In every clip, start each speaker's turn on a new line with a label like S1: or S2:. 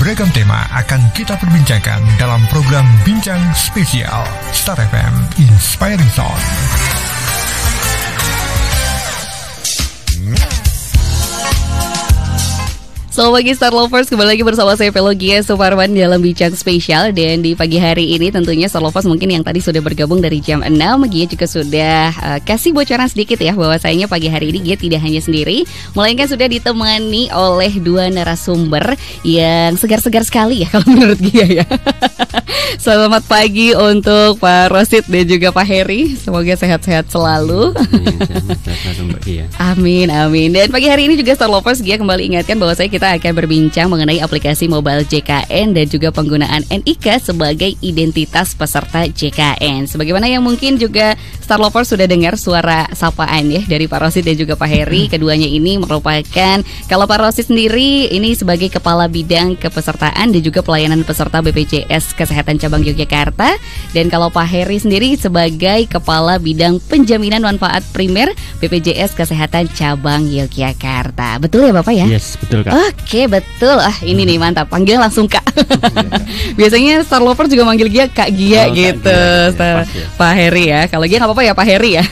S1: beragam tema akan kita perbincangkan dalam program Bincang Spesial Star FM Inspiring Sound.
S2: Selamat pagi Star Lovers, kembali lagi bersama saya Pelogia Suparman dalam Bincang Spesial. Dan di pagi hari ini tentunya Star Lovers mungkin yang tadi sudah bergabung dari jam 6, Gia juga sudah kasih bocoran sedikit ya bahwasanya pagi hari ini Gia tidak hanya sendiri, melainkan sudah ditemani oleh dua narasumber yang segar-segar sekali ya kalau menurut Gia ya. Selamat pagi untuk Pak Rosid dan juga Pak Heri, semoga sehat-sehat selalu. Amin, amin. Dan pagi hari ini juga Star Lovers, Gia kembali ingatkan bahwasanya kita akan berbincang mengenai aplikasi mobile JKN dan juga penggunaan NIK sebagai identitas peserta JKN. Sebagaimana yang mungkin juga Star Lovers sudah dengar suara sapaan ya dari Pak Rosid dan juga Pak Heri. Keduanya ini merupakan, kalau Pak Rosid sendiri ini sebagai Kepala Bidang Kepesertaan dan juga Pelayanan Peserta BPJS Kesehatan Cabang Yogyakarta. Dan kalau Pak Heri sendiri sebagai Kepala Bidang Penjaminan Manfaat Primer BPJS Kesehatan Cabang Yogyakarta. Betul ya Bapak ya?
S3: Yes, betul Kak.
S2: Oke, betul. Ini nih mantap. Panggil langsung Kak. Biasanya Star Lovers juga manggil Gia Kak Gia gitu.
S3: Gia, ya.
S2: Pak Heri ya. Kalau Gia nggak apa-apa ya Pak Heri ya.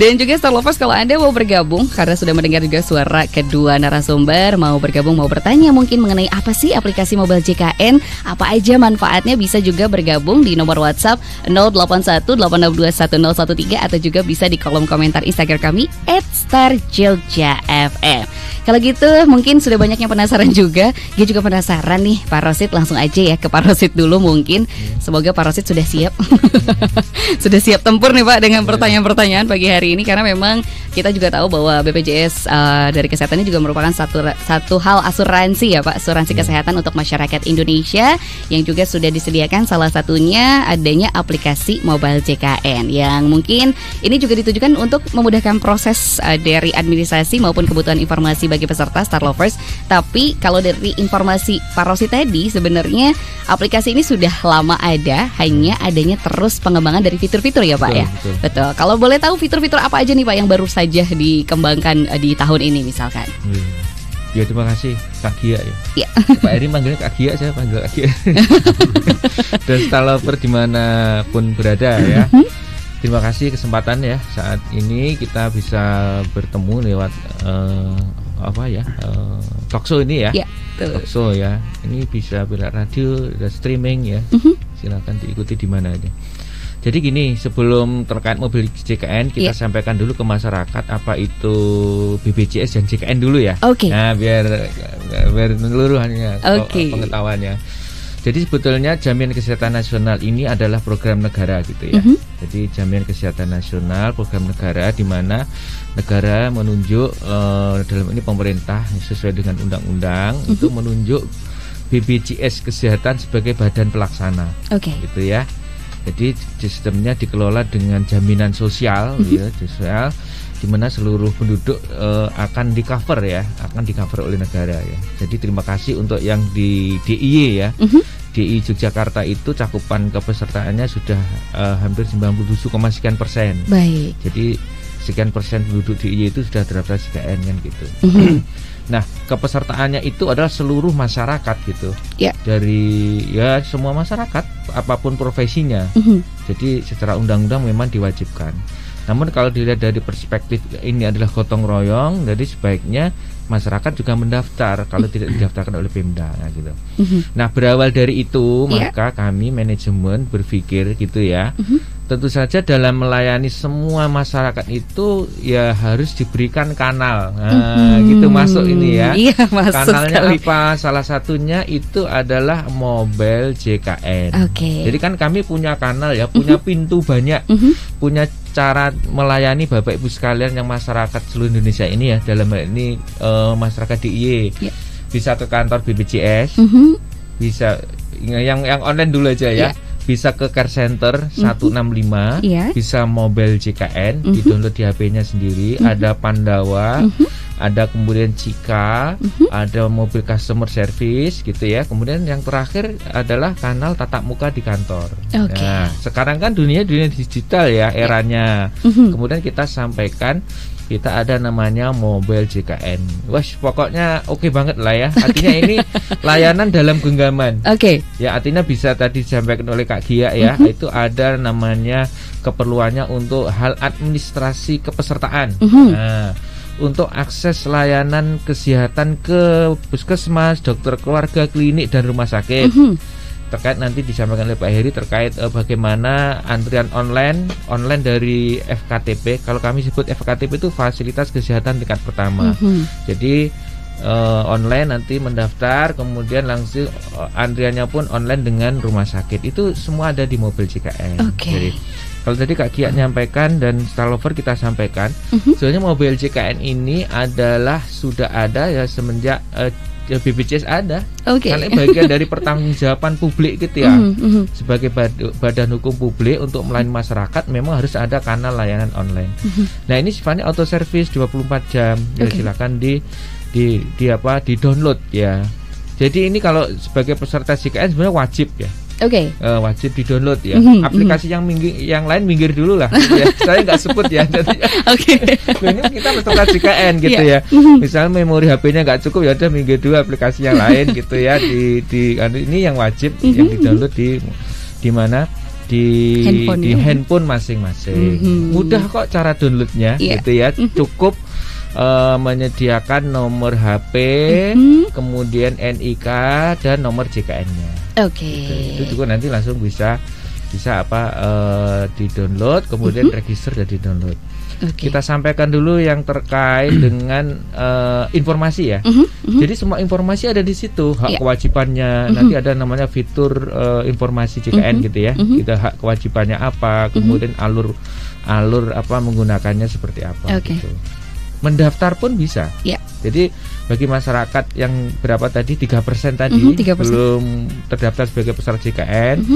S2: Dan juga Star Lovers, kalau Anda mau bergabung karena sudah mendengar juga suara kedua narasumber, mau bergabung, mau bertanya mungkin mengenai apa sih aplikasi mobile JKN, apa aja manfaatnya, bisa juga bergabung di nomor WhatsApp 0818621013 atau juga bisa di kolom komentar Instagram kami @starjogjafm. Kalau gitu mungkin sudah banyak yang penasaran juga. Dia juga penasaran nih Pak Rosid, langsung aja ya ke Pak Rosid dulu mungkin. Semoga Pak Rosid sudah siap. Sudah siap tempur nih Pak dengan pertanyaan-pertanyaan pagi hari ini. Karena memang kita juga tahu bahwa BPJS dari kesehatan ini juga merupakan satu hal asuransi ya Pak. Asuransi kesehatan untuk masyarakat Indonesia yang juga sudah disediakan, salah satunya adanya aplikasi mobile JKN. Yang mungkin ini juga ditujukan untuk memudahkan proses dari administrasi maupun kebutuhan informasi bagi peserta Star Lovers. Tapi kalau dari informasi Pak Rosi tadi, sebenarnya aplikasi ini sudah lama ada, hanya adanya terus pengembangan dari fitur-fitur ya Pak. Betul, ya. Betul. Kalau boleh tahu fitur-fitur apa aja nih Pak yang baru saja dikembangkan di tahun ini misalkan?
S3: Ya terima kasih Kak Gia ya.
S2: Ya.
S3: Pak Eri manggilnya Kak Gia, saya panggil Kak Gia. Dan Star Lover dimanapun berada ya. Terima kasih kesempatan ya, saat ini kita bisa bertemu lewat talkshow ini ya. Talkshow ya. Ini bisa lewat radio, streaming ya. Silakan diikuti di mana aja. Jadi gini, sebelum terkait mobil JKN kita sampaikan dulu ke masyarakat apa itu BPJS dan JKN dulu ya. Nah, biar menyeluruhnya pengetahuannya. Jadi sebetulnya Jaminan Kesehatan Nasional ini adalah program negara gitu ya. Jadi Jaminan Kesehatan Nasional program negara di mana negara menunjuk dalam ini pemerintah sesuai dengan undang-undang itu menunjuk BPJS Kesehatan sebagai badan pelaksana. Gitu ya. Jadi sistemnya dikelola dengan jaminan sosial ya, sosial di mana seluruh penduduk akan di-cover ya, akan di-cover oleh negara ya. Jadi terima kasih untuk yang di DIY ya. DIY Yogyakarta itu cakupan kepesertaannya sudah hampir 97,sekian%.
S2: Baik.
S3: Jadi sekian persen penduduk DIY itu sudah terdaftar JKN kan gitu. Nah, kepesertaannya itu adalah seluruh masyarakat gitu. Dari ya semua masyarakat apapun profesinya. Jadi secara undang-undang memang diwajibkan. Namun kalau dilihat dari perspektif ini adalah gotong royong, jadi sebaiknya masyarakat juga mendaftar kalau tidak didaftarkan oleh Pemda gitu. Nah, berawal dari itu maka kami manajemen berpikir gitu ya. Tentu saja dalam melayani semua masyarakat itu ya harus diberikan kanal. Gitu masuk ini ya. Kanalnya sekali. Apa? Salah satunya itu adalah mobile JKN. Jadi kan kami punya kanal ya, punya pintu banyak, punya cara melayani Bapak Ibu sekalian yang masyarakat seluruh Indonesia ini ya, dalam hal ini masyarakat DIY. Bisa ke kantor BPJS, bisa yang online dulu aja ya. Bisa ke care center 165, bisa mobile JKN, di-download di HP-nya sendiri, ada Pandawa, ada kemudian Cika, ada mobil customer service gitu ya. Kemudian yang terakhir adalah kanal tatap muka di kantor. Nah, sekarang kan dunia digital ya eranya. Kemudian kita sampaikan kita ada namanya Mobile JKN. Wah, pokoknya oke banget lah ya. Artinya ini layanan dalam genggaman.
S2: Oke.
S3: Ya, artinya bisa tadi disampaikan oleh Kak Gia ya, itu ada namanya keperluannya untuk hal administrasi kepesertaan. Nah, untuk akses layanan kesehatan ke puskesmas, dokter keluarga, klinik dan rumah sakit. Terkait nanti disampaikan oleh Pak Heri terkait bagaimana antrian online dari FKTP. Kalau kami sebut FKTP itu fasilitas kesehatan tingkat pertama. Jadi online nanti mendaftar, kemudian langsung antriannya pun online dengan rumah sakit. Itu semua ada di Mobile JKN. Jadi kalau tadi Kak Gia nyampaikan dan Starlover kita sampaikan, sebenarnya Mobile JKN ini adalah sudah ada ya semenjak BPJS ada, karena bagian dari pertanggungjawaban publik gitu ya. Sebagai badan hukum publik untuk melayani masyarakat memang harus ada kanal layanan online. Nah, ini sifatnya auto service 24 jam. Ya, silakan di download ya. Jadi ini kalau sebagai peserta JKN sebenarnya wajib ya. Wajib di download ya. Aplikasi yang lain minggir dulu lah. Ya. Saya nggak sebut ya. Jadi, ini kita peserta JKN gitu ya. Misalnya memori HP-nya nggak cukup, ya udah minggir dulu aplikasi yang lain gitu ya. Ini yang wajib yang di download di mana di handphone masing-masing. Mudah kok cara downloadnya gitu ya. Cukup menyediakan nomor HP, kemudian NIK dan nomor JKN-nya. Itu juga nanti langsung bisa di-download, kemudian register dan di-download. Kita sampaikan dulu yang terkait dengan informasi ya. Jadi semua informasi ada di situ, hak kewajibannya. Nanti ada namanya fitur informasi JKN gitu ya. Kita hak kewajibannya apa, kemudian alur apa menggunakannya seperti apa gitu. Mendaftar pun bisa. Jadi bagi masyarakat yang berapa tadi 3% tadi 3%. Belum terdaftar sebagai peserta JKN,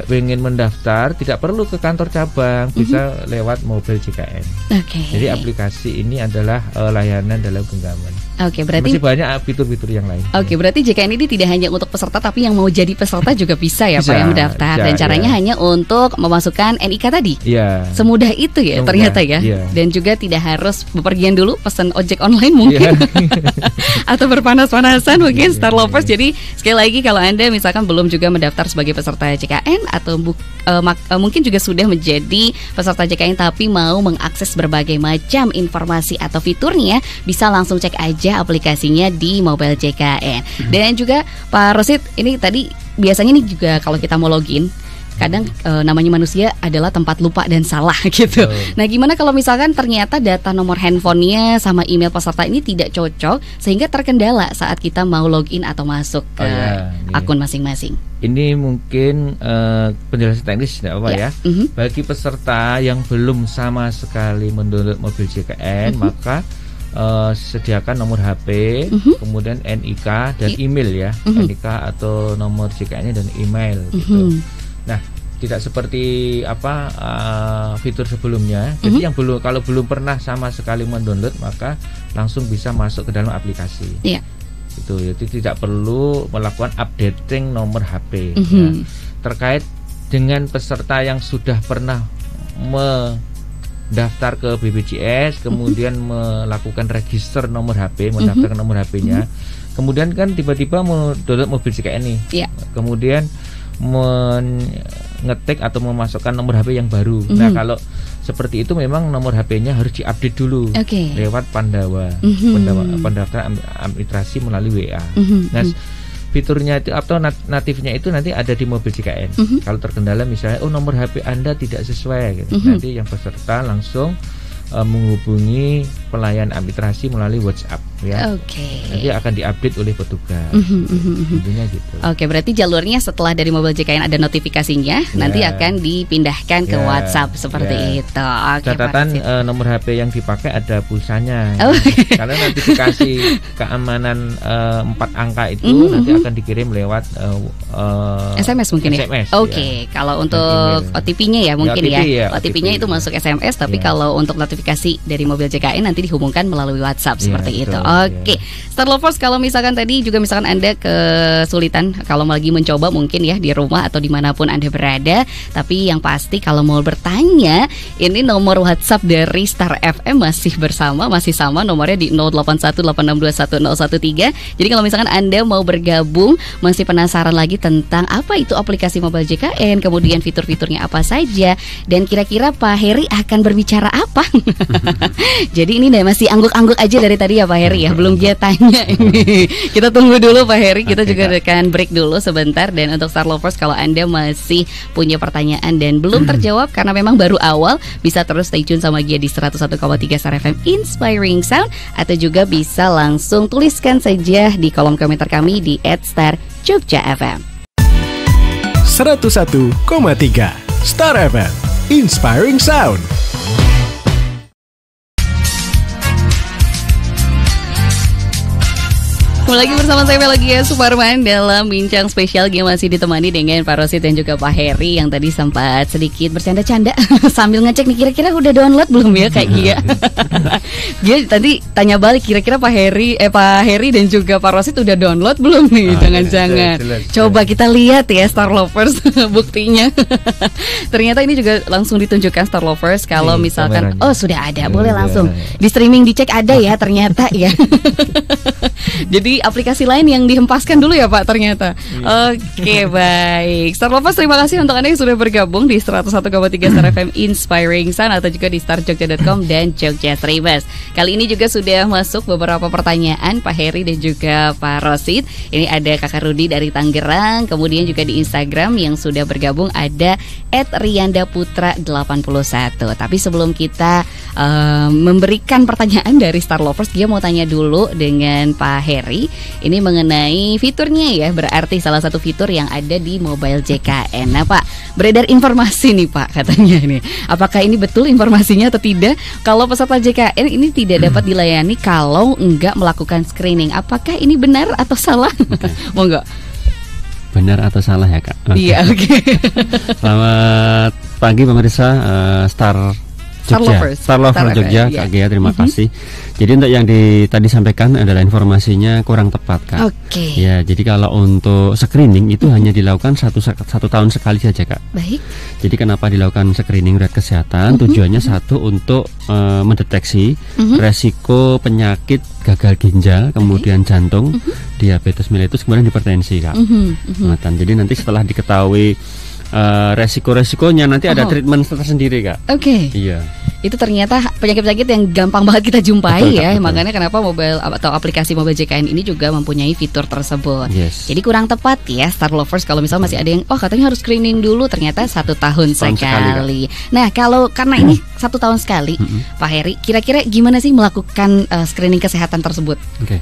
S3: ingin mendaftar tidak perlu ke kantor cabang, bisa lewat Mobile JKN. Jadi aplikasi ini adalah layanan dalam genggaman. Berarti masih banyak fitur-fitur yang lain.
S2: Berarti JKN ini tidak hanya untuk peserta, tapi yang mau jadi peserta juga bisa ya, Pak, yang mendaftar. Dan caranya hanya untuk memasukkan NIK tadi. Semudah itu ya ternyata ya. Dan juga tidak harus bepergian dulu pesan ojek online mungkin. Atau berpanas-panasan mungkin Starlovers. Jadi sekali lagi kalau Anda misalkan belum juga mendaftar sebagai peserta JKN atau mungkin juga sudah menjadi peserta JKN tapi mau mengakses berbagai macam informasi atau fiturnya, bisa langsung cek aja aplikasinya di Mobile JKN. Dan juga Pak Rosid, ini tadi biasanya nih juga kalau kita mau login, kadang namanya manusia adalah tempat lupa dan salah gitu. Nah, gimana kalau misalkan ternyata data nomor handphonenya sama email peserta ini tidak cocok sehingga terkendala saat kita mau login atau masuk ke akun masing-masing?
S3: Ini mungkin penjelasan teknis tidak apa ya. Bagi peserta yang belum sama sekali mendownload Mobile JKN, maka sediakan nomor HP, kemudian NIK dan email ya. NIK atau nomor JKN-nya dan email gitu. Nah, tidak seperti fitur sebelumnya. Jadi yang kalau belum pernah sama sekali mendownload, maka langsung bisa masuk ke dalam aplikasi. Itu jadi tidak perlu melakukan updating nomor HP. Terkait dengan peserta yang sudah pernah daftar ke BPJS, kemudian melakukan register nomor HP, mendaftarkan nomor HP-nya, kemudian kan tiba-tiba mau download Mobile JKN nih, kemudian ngetik atau memasukkan nomor HP yang baru. Nah, kalau seperti itu memang nomor HP-nya harus diupdate dulu lewat Pandawa, pendaftaran administrasi melalui WA. Nah, fiturnya itu atau natifnya itu nanti ada di Mobile JKN. Kalau terkendala misalnya nomor HP Anda tidak sesuai gitu. Nanti yang peserta langsung menghubungi pelayan administrasi melalui WhatsApp ya. Nanti akan diupdate oleh petugas. Intinya gitu.
S2: Berarti jalurnya setelah dari Mobile JKN ada notifikasinya, nanti akan dipindahkan ke WhatsApp seperti itu.
S3: Catatan nomor HP yang dipakai ada pulsanya. Karena notifikasi keamanan 4 angka itu nanti akan dikirim lewat
S2: SMS mungkin ya. Kalau untuk OTP-nya ya mungkin OTP-nya itu masuk SMS, tapi kalau untuk notifikasi dari Mobile JKN nanti dihubungkan melalui WhatsApp seperti itu. Oke. Star Lovers, kalau misalkan tadi juga misalkan Anda kesulitan kalau lagi mencoba mungkin ya di rumah atau dimanapun Anda berada, tapi yang pasti kalau mau bertanya, ini nomor WhatsApp dari Star FM masih sama nomornya di 0818621013. Jadi kalau misalkan Anda mau bergabung, masih penasaran lagi tentang apa itu aplikasi Mobile JKN, kemudian fitur-fiturnya apa saja, dan kira-kira Pak Heri akan berbicara apa? Jadi ini masih angguk-angguk aja dari tadi ya Pak Heri ya, belum dia tanya ini. Kita tunggu dulu Pak Heri, kita juga akan break dulu sebentar. Dan untuk Star Lovers, kalau Anda masih punya pertanyaan dan belum terjawab karena memang baru awal, bisa terus stay tune sama Gia di 101,3 Star FM Inspiring Sound, atau juga bisa langsung tuliskan saja di kolom komentar kami di @StarJogjaFM.
S4: 101,3 Star FM Inspiring Sound.
S2: Kembali lagi bersama saya Melodia Suparman dalam bincang spesial. Dia masih ditemani dengan Pak Rosid dan juga Pak Heri yang tadi sempat sedikit bercanda-canda sambil ngecek nih kira-kira udah download belum ya kayak Gia. Dia tadi tanya balik, kira-kira Pak Heri dan juga Pak Rosid udah download belum nih? Jangan-jangan. Coba kita lihat ya Star Lovers buktinya. Ternyata ini juga langsung ditunjukkan Star Lovers kalau misalkan kameranya. Oh sudah ada, boleh langsung di streaming dicek ada ya ternyata ya. Jadi aplikasi lain yang dihempaskan dulu ya Pak ternyata. Oke, baik. Star Lovers, terima kasih untuk Anda yang sudah bergabung di 101,3 Star FM Inspiring Sound, atau juga di starjogja.com dan Jogja Streamers. Kali ini juga sudah masuk beberapa pertanyaan Pak Heri dan juga Pak Rosid. Ini ada Kakak Rudi dari Tangerang, kemudian juga di Instagram yang sudah bergabung ada @riandaputra81. Tapi sebelum kita memberikan pertanyaan dari Star Lovers, dia mau tanya dulu dengan Pak Heri. Ini mengenai fiturnya ya, berarti salah satu fitur yang ada di Mobile JKN. Nah Pak, beredar informasi nih Pak katanya ini. Apakah ini betul informasinya atau tidak? Kalau peserta JKN ini tidak dapat dilayani kalau enggak melakukan screening. Apakah ini benar atau salah? Mau enggak?
S5: Benar atau salah ya Kak?
S2: Iya, oke.
S5: Selamat pagi pemirsa Star Lover Jogja, Kak Gia, terima kasih. Jadi untuk yang tadi sampaikan adalah informasinya kurang tepat Kak.
S2: Oke.
S5: Ya, jadi kalau untuk screening itu hanya dilakukan satu tahun sekali saja Kak.
S2: Baik.
S5: Jadi kenapa dilakukan screening riwayat kesehatan? Tujuannya satu untuk mendeteksi resiko penyakit gagal ginjal, kemudian jantung, diabetes mellitus, kemudian hipertensi Kak. Jadi nanti setelah diketahui resiko-resikonya nanti ada treatment tersendiri Kak.
S2: Oke.
S5: Iya.
S2: Itu ternyata penyakit-penyakit yang gampang banget kita jumpai. Betul. Makanya kenapa mobile atau aplikasi Mobile JKN ini juga mempunyai fitur tersebut.
S5: Yes.
S2: Jadi kurang tepat ya Star Lovers kalau misal masih ada yang katanya harus screening dulu, ternyata 1 tahun sekali. Nah karena ini 1 tahun sekali, Pak Heri, kira-kira gimana sih melakukan screening kesehatan tersebut?
S5: Oke.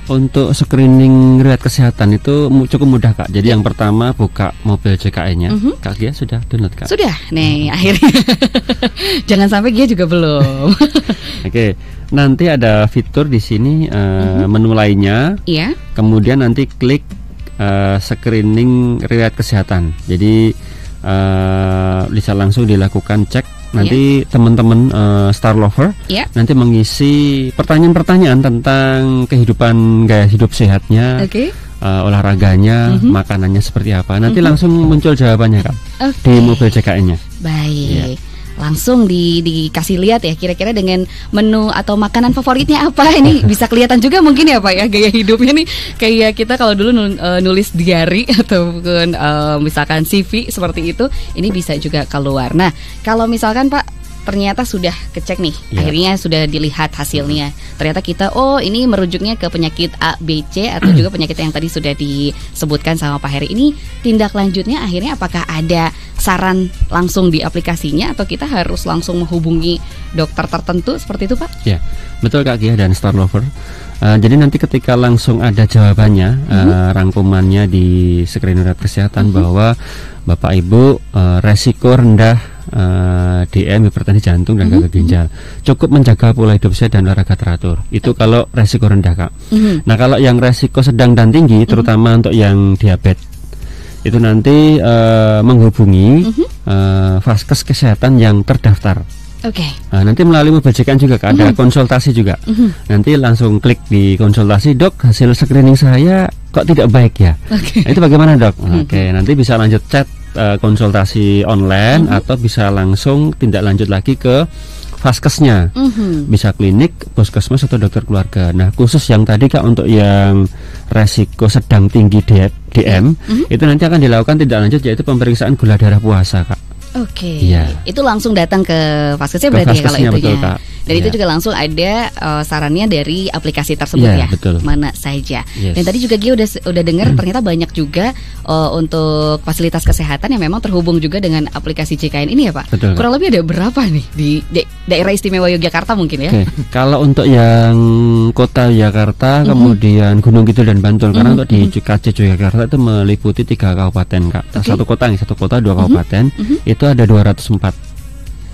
S5: Untuk screening riwayat kesehatan itu cukup mudah Kak. Jadi yang pertama buka Mobile JKN-nya. Kak Gia sudah download Kak?
S2: Sudah, nih akhirnya. Jangan sampai Gia juga belum.
S5: Oke, nanti ada fitur di sini menu lainnya.
S2: Iya.
S5: Kemudian nanti klik screening riwayat kesehatan. Jadi bisa langsung dilakukan cek. Nanti teman-teman Star Lover nanti mengisi pertanyaan-pertanyaan tentang kehidupan gaya hidup sehatnya, olahraganya, makanannya seperti apa. Nanti langsung muncul jawabannya Kak di Mobile JKN-nya.
S2: Baik. Langsung dikasih lihat ya kira-kira dengan menu atau makanan favoritnya apa. Ini bisa kelihatan juga mungkin ya Pak ya, gaya hidupnya nih kayak kita kalau dulu nulis diary ataupun misalkan CV seperti itu, ini bisa juga keluar. Nah kalau misalkan Pak ternyata sudah kecek nih, akhirnya sudah dilihat hasilnya, ternyata kita ini merujuknya ke penyakit A, B, C atau juga penyakit yang tadi sudah disebutkan sama Pak Heri. Ini tindak lanjutnya akhirnya apakah ada saran langsung di aplikasinya atau kita harus langsung menghubungi dokter tertentu seperti itu Pak?
S5: Ya, betul Kak Gia dan Star Lover. Jadi nanti ketika langsung ada jawabannya, rangkumannya di screening riwayat kesehatan bahwa Bapak Ibu resiko rendah DM, hipertensi jantung dan gagal ginjal, cukup menjaga pola hidup sehat dan olahraga teratur. Itu kalau resiko rendah Kak. Nah kalau yang resiko sedang dan tinggi, terutama untuk yang diabetes, itu nanti menghubungi vaskes kesehatan yang terdaftar
S2: Oke.
S5: Nah, nanti melalui mobile JKN juga ada konsultasi juga. Nanti langsung klik di konsultasi, dok, hasil screening saya kok tidak baik ya. Nah, itu bagaimana, dok? Oke, nanti bisa lanjut chat konsultasi online atau bisa langsung tindak lanjut lagi ke vaskesnya, bisa klinik, puskesmas atau dokter keluarga. Nah, khusus yang tadi Kak, untuk yang resiko sedang tinggi DM, itu nanti akan dilakukan tindak lanjut, yaitu pemeriksaan gula darah puasa, Kak.
S2: Oke, itu langsung datang ke vaskesnya berarti ya kalau itu ya. Dan itu juga langsung ada sarannya dari aplikasi tersebut ya, betul. Mana saja. Dan tadi juga Gia udah dengar ternyata banyak juga untuk fasilitas kesehatan yang memang terhubung juga dengan aplikasi JKN ini ya Pak. Betul, kurang lebih ada berapa nih di daerah istimewa Yogyakarta mungkin ya?
S5: Kalau untuk yang kota Yogyakarta, kemudian Gunung Kidul dan Bantul, karena untuk di KC Yogyakarta itu meliputi 3 kabupaten Kak. Satu kota 2 kabupaten. Itu ada 204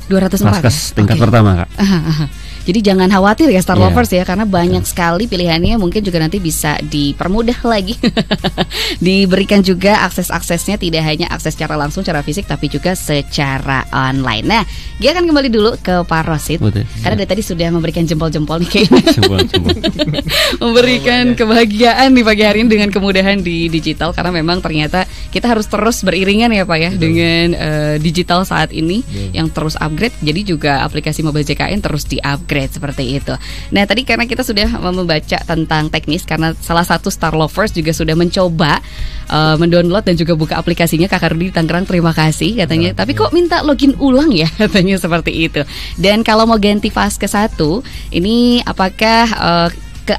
S5: vaskes tingkat pertama Kak.
S2: Jadi jangan khawatir ya Star Lovers ya, karena banyak sekali pilihannya, mungkin juga nanti bisa dipermudah lagi. Diberikan juga akses-aksesnya, tidak hanya akses secara langsung secara fisik tapi juga secara online. Nah, Gia akan kembali dulu ke Pak Rosid. Karena dari tadi sudah memberikan jempol-jempol nih kayaknya. Memberikan kebahagiaan di pagi hari ini dengan kemudahan di digital, karena memang ternyata kita harus terus beriringan ya Pak ya dengan digital saat ini yang terus upgrade. Jadi juga aplikasi mobile JKN terus di-upgrade seperti itu. Nah, tadi karena kita sudah membaca tentang teknis, karena salah satu Star Lovers juga sudah mencoba mendownload dan juga buka aplikasinya. Kakak Rudi di Tangerang, terima kasih katanya. Tapi kok minta login ulang ya katanya seperti itu. Dan kalau mau ganti vaskes 1, ini apakah ke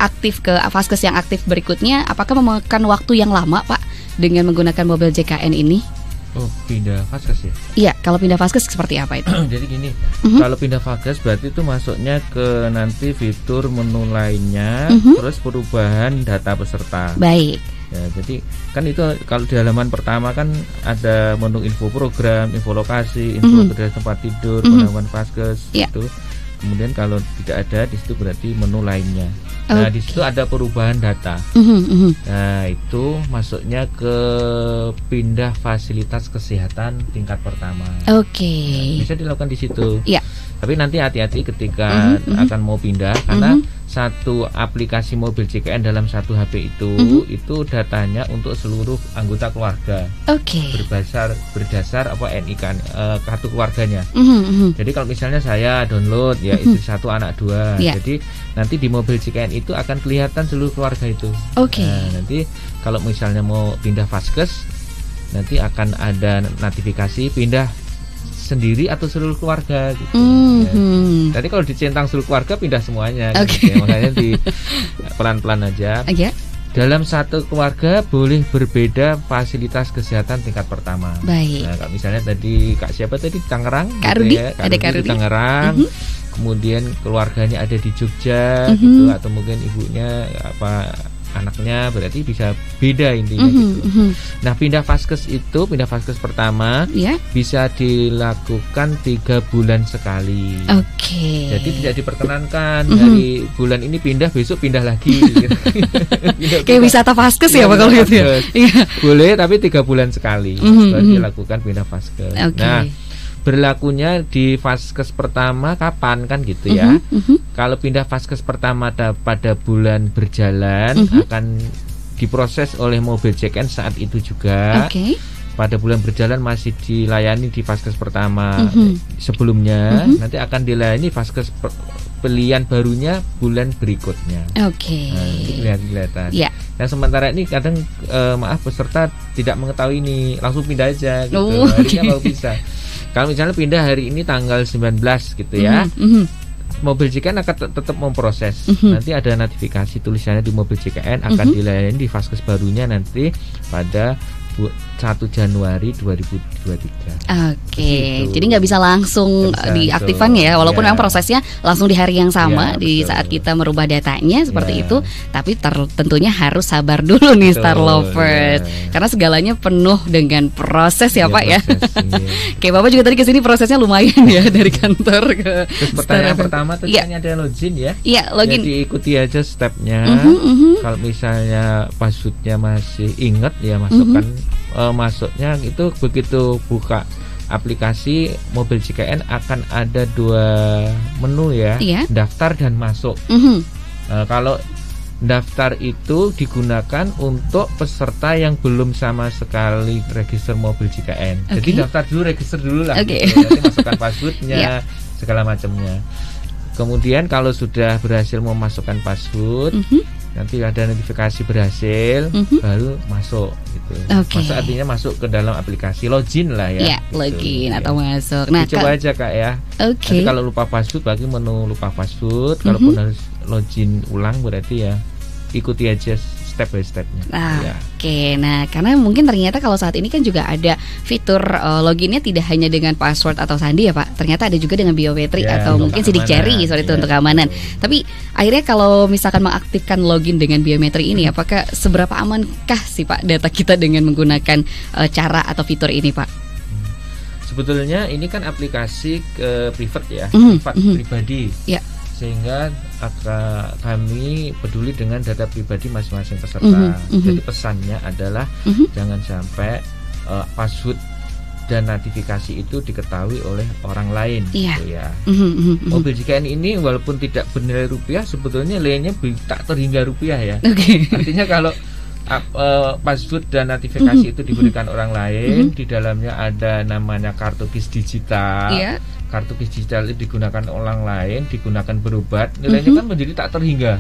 S2: vaskes yang aktif berikutnya, apakah memakan waktu yang lama Pak dengan menggunakan mobil JKN ini?
S3: Oh, pindah vaskes ya?
S2: Iya, kalau pindah vaskes seperti apa itu?
S3: Jadi gini, kalau pindah vaskes berarti itu masuknya ke nanti fitur menu lainnya, terus perubahan data peserta.
S2: Baik.
S3: Ya, jadi kan itu kalau di halaman pertama kan ada menu info program, info lokasi, info tempat tidur, penambahan vaskes itu. Kemudian kalau tidak ada di situ berarti menu lainnya. Nah, di situ ada perubahan data. Nah, itu masuknya ke pindah fasilitas kesehatan tingkat pertama. Nah, bisa dilakukan di situ. Tapi nanti hati-hati ketika akan mau pindah, karena satu aplikasi mobil JKN dalam satu HP itu datanya untuk seluruh anggota keluarga. Berdasar apa NIK kartu keluarganya. Jadi kalau misalnya saya download ya istri 1 anak 2. Jadi nanti di mobil JKN itu akan kelihatan seluruh keluarga itu. Nah, nanti kalau misalnya mau pindah vaskes, nanti akan ada notifikasi pindah sendiri atau seluruh keluarga gitu. Tadi kalau dicentang seluruh keluarga pindah semuanya gitu, ya. Makanya di pelan-pelan aja. Dalam satu keluarga boleh berbeda fasilitas kesehatan tingkat pertama. Nah, kalau misalnya tadi Kak siapa tadi Tangerang,
S2: Kak Rudi,
S3: ya,
S2: ada Kak Rudi
S3: Tangerang. Kemudian keluarganya ada di Jogja gitu, atau mungkin ibunya anaknya, berarti bisa beda intinya gitu. Nah, pindah vaskes pertama bisa dilakukan 3 bulan sekali. Jadi tidak diperkenankan dari bulan ini pindah, besok pindah lagi gitu.
S2: Kayak wisata vaskes ya Pak kalau gitu ya.
S3: Boleh, tapi 3 bulan sekali baru dilakukan pindah vaskes. Nah, berlakunya di vaskes pertama kapan kan gitu ya. Kalau pindah vaskes pertama pada bulan berjalan akan diproses oleh mobil JKN saat itu juga. Pada bulan berjalan masih dilayani di vaskes pertama sebelumnya, nanti akan dilayani vaskes pilihan barunya bulan berikutnya. Nah, itu kelihatan. Nah, sementara ini kadang peserta tidak mengetahui ini, langsung pindah aja gitu. Harinya baru bisa. Kalau misalnya pindah hari ini tanggal 19 gitu ya, mobil JKN akan tetap memproses. Nanti ada notifikasi tulisannya di mobil JKN akan dilayani di vaskes barunya nanti pada 1 Januari 2023.
S2: Jadi nggak bisa langsung diaktifkan ya, walaupun memang prosesnya langsung di hari yang sama di saat kita merubah datanya seperti itu. Tapi tentunya harus sabar dulu nih Star Lovers, karena segalanya penuh dengan proses ya Pak ya. Kayak Bapak juga tadi kesini prosesnya lumayan ya dari kantor ke.
S3: Terus pertanyaan pertama tadi ada login ya.
S2: Login.
S3: Jadi ikuti aja stepnya. Kalau misalnya passwordnya masih ingat ya masukkan. Masuknya itu begitu buka aplikasi mobil JKN akan ada 2 menu ya, daftar dan masuk. Kalau daftar itu digunakan untuk peserta yang belum sama sekali register mobil JKN. Jadi daftar dulu, register dulu lah. Gitu. Nanti masukkan passwordnya, segala macamnya. Kemudian kalau sudah berhasil memasukkan password, nanti ada notifikasi berhasil, baru masuk gitu. Masuk artinya masuk ke dalam aplikasi, login lah ya.
S2: Gitu. Login atau masuk. Nah,
S3: coba aja Kak ya. Nanti kalau lupa password, bagi menu lupa password. Kalaupun harus login ulang, berarti ya ikuti aja step by stepnya.
S2: Nah karena mungkin ternyata kalau saat ini kan juga ada fitur loginnya tidak hanya dengan password atau sandi ya Pak. Ternyata ada juga dengan biometrik atau mungkin sidik jari itu untuk keamanan. Tapi akhirnya kalau misalkan mengaktifkan login dengan biometrik ini, apakah seberapa amankah sih Pak data kita dengan menggunakan cara atau fitur ini Pak?
S3: Sebetulnya ini kan aplikasi private ya, pribadi. Sehingga kami peduli dengan data pribadi masing-masing peserta. Jadi pesannya adalah jangan sampai password dan notifikasi itu diketahui oleh orang lain. Gitu ya. Mobil JKN ini walaupun tidak bernilai rupiah, sebetulnya nilainya tak terhingga rupiah ya. Artinya kalau password dan notifikasi itu diberikan orang lain, di dalamnya ada namanya kartu KIS digital. Kartu KIS digital itu digunakan orang lain, digunakan berobat, nilainya kan menjadi tak terhingga,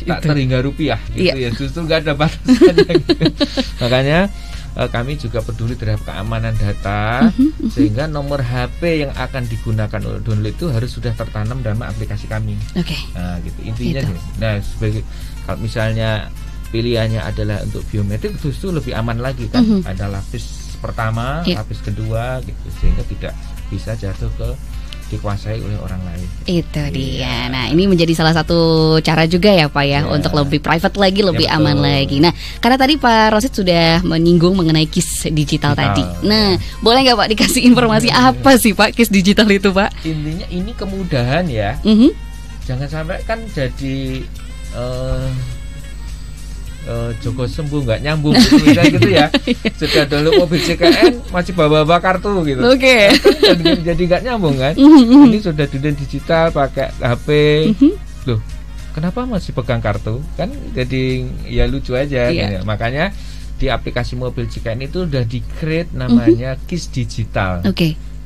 S3: tak terhingga rupiah gitu ya, justru nggak ada batasannya gitu. Makanya kami juga peduli terhadap keamanan data, sehingga nomor HP yang akan digunakan untuk download itu harus sudah tertanam dalam aplikasi kami. Nah gitu intinya. Nah sebagai kalau misalnya pilihannya adalah untuk biometrik, justru lebih aman lagi kan, ada lapis pertama, lapis kedua gitu, sehingga tidak bisa jatuh dikuasai oleh orang lain. Itu
S2: dia. Nah, ini menjadi salah satu cara juga ya Pak ya, untuk lebih private lagi, lebih aman lagi. Nah, karena tadi Pak Rosid sudah menyinggung mengenai KIS digital tadi. Nah, boleh nggak Pak dikasih informasi apa sih Pak KIS digital itu Pak?
S3: Intinya ini kemudahan ya. Jangan sampai kan jadi Joko sembuh nggak nyambung gitu ya. Sudah download mobil JKN masih bawa kartu gitu. Jadi nggak nyambung kan. Ini sudah dunia digital pakai HP. Loh, kenapa masih pegang kartu? Kan jadi ya lucu aja. Kan? Makanya di aplikasi mobil JKN itu udah di-create namanya KIS digital.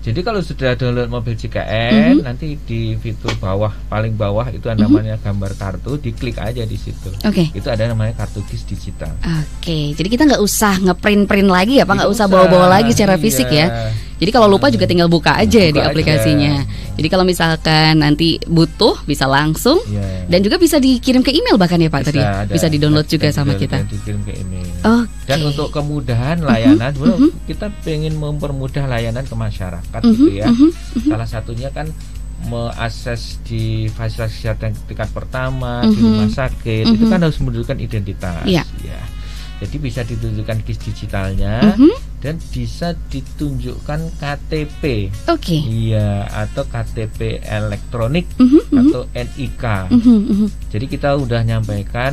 S3: Jadi kalau sudah download mobil JKN, nanti di fitur paling bawah itu ada namanya gambar kartu, diklik aja di situ. Itu ada namanya kartu KIS digital.
S2: Jadi kita nggak usah ngeprint lagi ya Pak, nggak usah bawa-bawa lagi secara fisik ya. Jadi kalau lupa juga tinggal buka aja di aplikasinya. Jadi kalau misalkan nanti butuh bisa langsung, dan juga bisa dikirim ke email bahkan ya Pak tadi. Bisa di-download juga sama kita.
S3: Dikirim ke email. Dan untuk kemudahan layanan, kita pengen mempermudah layanan ke masyarakat gitu ya. Salah satunya kan mengakses di fasilitas kesehatan tingkat pertama, di rumah sakit, itu kan harus menunjukkan identitas. Jadi bisa ditunjukkan KIS digitalnya, dan bisa ditunjukkan KTP. Atau KTP elektronik atau NIK. Jadi kita udah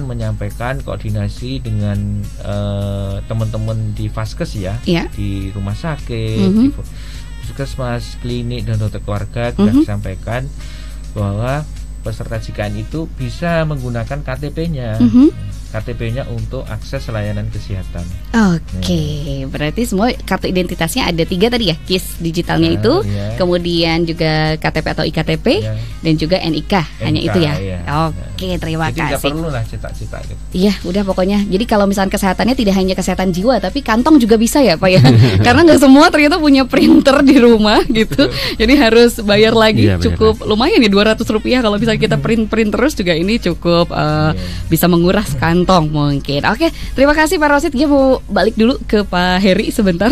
S3: menyampaikan koordinasi dengan teman-teman di Vaskes ya, di rumah sakit, di puskesmas, klinik dan dokter keluarga, kita sampaikan bahwa peserta JKN itu bisa menggunakan KTP-nya. KTP-nya untuk akses layanan kesehatan.
S2: Berarti semua kartu identitasnya ada 3 tadi ya, KIS digitalnya itu, kemudian juga KTP atau IKTP, dan juga NIK, hanya itu ya. Terima kasih. Jadi nggak perlu lah cetak-cetak gitu. Iya, udah pokoknya. Jadi kalau misalnya kesehatannya tidak hanya kesehatan jiwa, tapi kantong juga bisa ya Pak ya. Karena nggak semua ternyata punya printer di rumah gitu. Jadi harus bayar lagi, cukup lumayan ya Rp200 kalau misalnya kita print terus juga ini cukup bisa menguras kantong mungkin. Terima kasih Pak Rosid. Dia mau balik dulu ke Pak Heri sebentar.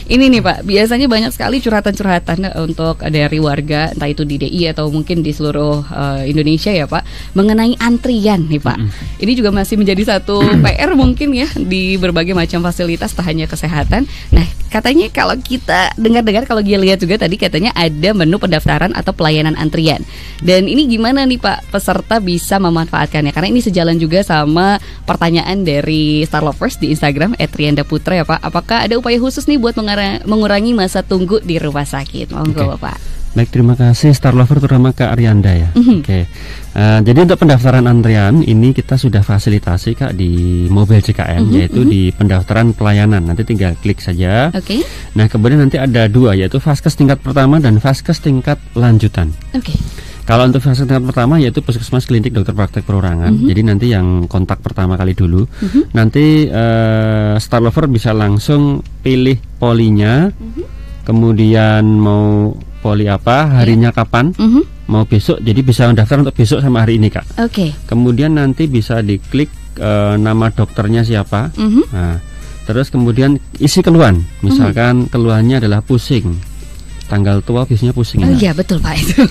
S2: Ini nih Pak, biasanya banyak sekali curhatan-curhatan untuk dari warga, entah itu di DI atau mungkin di seluruh Indonesia ya Pak, mengenai antrian nih Pak. Ini juga masih menjadi satu PR mungkin ya di berbagai macam fasilitas, tak hanya kesehatan. Nah, katanya kalau kita dengar-dengar, kalau dia lihat juga tadi katanya ada menu pendaftaran atau pelayanan antrian. Dan ini gimana nih Pak peserta bisa memanfaatkannya? Karena ini sejalan juga sama bersama pertanyaan dari Star Lovers di Instagram @riandaputra ya Pak. Apakah ada upaya khusus nih buat mengurangi masa tunggu di rumah sakit? Monggo Bapak.
S5: Baik, terima kasih Star Lover, terutama Kak Arianda ya. Jadi untuk pendaftaran antrian ini kita sudah fasilitasi Kak di mobil JKN, yaitu di pendaftaran pelayanan. Nanti tinggal klik saja. Nah, kemudian nanti ada dua, yaitu Vaskes tingkat pertama dan Vaskes tingkat lanjutan. Kalau untuk Vaskes tingkat pertama yaitu puskesmas klinik dokter praktek perorangan. Jadi nanti yang kontak pertama kali dulu. Nanti Star Lover bisa langsung pilih polinya. Kemudian mau poli apa, harinya kapan, mau besok, jadi bisa mendaftar untuk besok sama hari ini Kak. Kemudian nanti bisa diklik nama dokternya siapa. Nah, terus kemudian isi keluhan, misalkan keluhannya adalah pusing. Tanggal tua biasanya pusing.
S2: Iya betul Pak itu.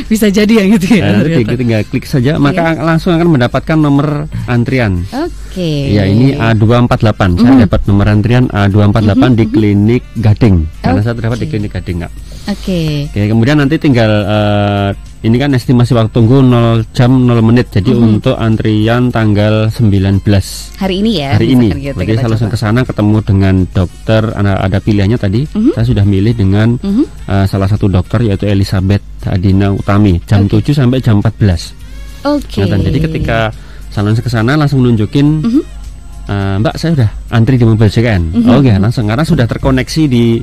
S2: Bisa jadi yang gitu ya.
S5: Tinggal klik saja, maka langsung akan mendapatkan nomor antrian. Ya ini A248. Saya dapat nomor antrian A248 di klinik Gading. Karena saya terdapat di klinik Gading Kak. Kemudian nanti tinggal ini kan estimasi waktu tunggu 0 jam 0 menit. Jadi untuk antrian tanggal 19
S2: hari ini ya.
S5: Hari ini. Jadi saya langsung ke sana ketemu dengan dokter, ada pilihannya tadi. Saya sudah milih dengan salah satu dokter yaitu Elizabeth Adina Utami jam 7 sampai jam 14. Nah, jadi ketika saya langsung ke sana langsung nunjukin Mbak, saya sudah antri di mobil JKN. Langsung karena sudah terkoneksi di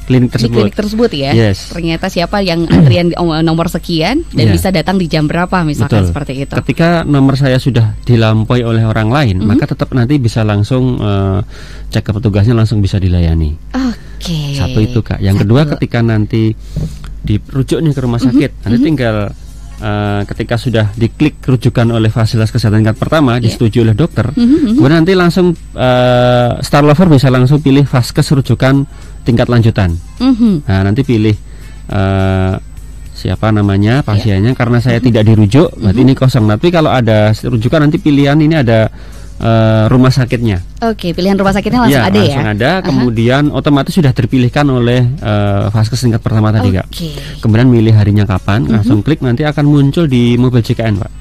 S5: klinik tersebut
S2: ya. Ternyata siapa yang antrian nomor sekian dan bisa datang di jam berapa misalkan. Seperti itu. Ketika
S5: nomor saya sudah dilampaui oleh orang lain, maka tetap nanti bisa langsung cek ke petugasnya, langsung bisa dilayani. Satu itu Kak. Yang kedua, ketika nanti dirujuk nih ke rumah sakit, nanti tinggal ketika sudah diklik rujukan oleh fasilitas kesehatan tingkat pertama, disetujui oleh dokter, kemudian nanti langsung Star Lover bisa langsung pilih Vaskes rujukan tingkat lanjutan. Nah, nanti pilih siapa namanya pasiennya. Karena saya tidak dirujuk, berarti ini kosong. Tapi kalau ada rujukan nanti pilihan ini ada rumah sakitnya.
S2: Pilihan rumah sakitnya langsung ada
S5: langsung ada. Kemudian otomatis sudah terpilihkan oleh Vaskes tingkat pertama tadi Kak. Kemudian milih harinya kapan, langsung klik, nanti akan muncul di mobil JKN Pak.